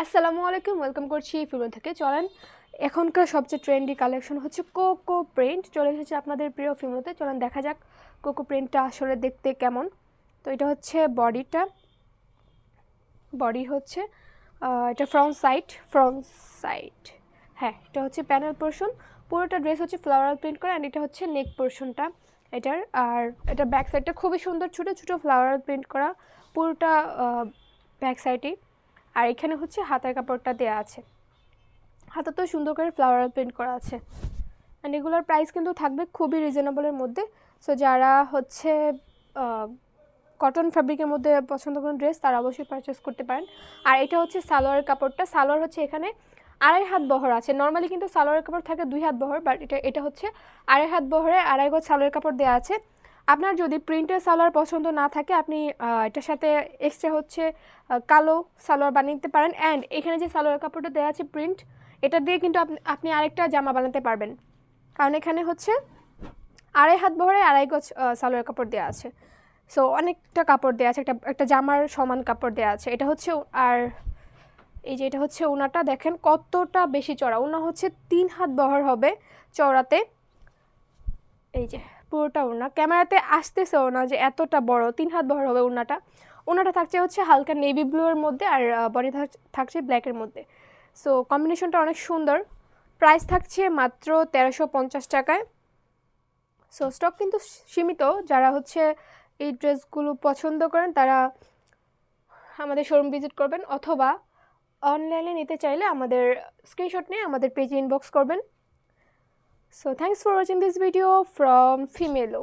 আসসালামু আলাইকুম, ওয়েলকাম করছি ফিল্ম থেকে। চলেন, এখনকার সবচেয়ে ট্রেন্ডি কালেকশন হচ্ছে কোকো প্রিন্ট চলে এসেছে আপনাদের প্রিয় ফিল্মতে। চলেন দেখা যাক কোকো প্রিন্টটা আসলে দেখতে কেমন। তো এটা হচ্ছে বডি হচ্ছে এটা ফ্রন্ট সাইড, হ্যাঁ এটা হচ্ছে প্যানেল পোর্শন। পুরোটা ড্রেস হচ্ছে ফ্লাওয়ারাল প্রিন্ট করা, অ্যান্ড এটা হচ্ছে নেক পোর্শনটা এটার। আর এটা ব্যাক সাইডটা খুবই সুন্দর, ছোটো ছোটো ফ্লাওয়ারাল প্রিন্ট করা পুরোটা ব্যাক সাইডেই। আর এখানে হচ্ছে হাতার কাপড়টা দেওয়া আছে, হাতাতেও সুন্দর করে ফ্লাওয়ারাল প্রিন্ট করা আছে। অ্যান্ড এগুলোর প্রাইস কিন্তু থাকবে খুবই রিজনেবলের মধ্যে। সো যারা হচ্ছে কটন ফ্যাব্রিকের মধ্যে পছন্দ করেন ড্রেস, তারা অবশ্যই পারচেস করতে পারেন। আর এটা হচ্ছে সালোয়ারের কাপড়টা, সালোয়ার হচ্ছে এখানে 2.5 হাত বহর আছে। নর্মালি কিন্তু সালোয়ারের কাপড় থাকে 2 হাত বহর, বাট এটা হচ্ছে 2.5 হাত বহরে 2.5 গজ সালোয়ারের কাপড় দেওয়া আছে। আপনার যদি প্রিন্টের সালোয়ার পছন্দ না থাকে, আপনি এটার সাথে এক্সট্রা হচ্ছে কালো সালোয়ার বানিয়ে নিতে পারেন। অ্যান্ড এখানে যে সালোয়ার কাপড়টা দেওয়া আছে প্রিন্ট, এটা দিয়ে কিন্তু আপনি আরেকটা জামা বানাতে পারবেন, কারণ এখানে হচ্ছে 2.5 হাত বহরে 2.5 গজ সালোয়ার কাপড় দেওয়া আছে। সো অনেকটা কাপড় দেওয়া আছে, একটা জামার সমান কাপড় দেওয়া আছে। এটা হচ্ছে, আর এই যে এটা হচ্ছে ওনাটা, দেখেন কতটা বেশি চড়া। ওনা হচ্ছে 3 হাত বহর হবে চওড়াতে। এই যে পুরোটা ওনা, ক্যামেরাতে আসতেছে ওনা যে এতটা বড়, 3 হাত বহর হবে ওনাটা থাকছে হচ্ছে হালকা নেভি ব্লুয়ের মধ্যে, আর বডি থাকছে ব্ল্যাকের মধ্যে। সো কম্বিনেশনটা অনেক সুন্দর। প্রাইস থাকছে মাত্র 1350 টাকায়। সো স্টক কিন্তু সীমিত। যারা হচ্ছে এই ড্রেসগুলো পছন্দ করেন, তারা আমাদের শোরুম ভিজিট করবেন, অথবা অনলাইনে নিতে চাইলে আমাদের স্ক্রিনশট নিয়ে আমাদের পেজে ইনবক্স করবেন। So thanks for watching this video from ফিমেলো।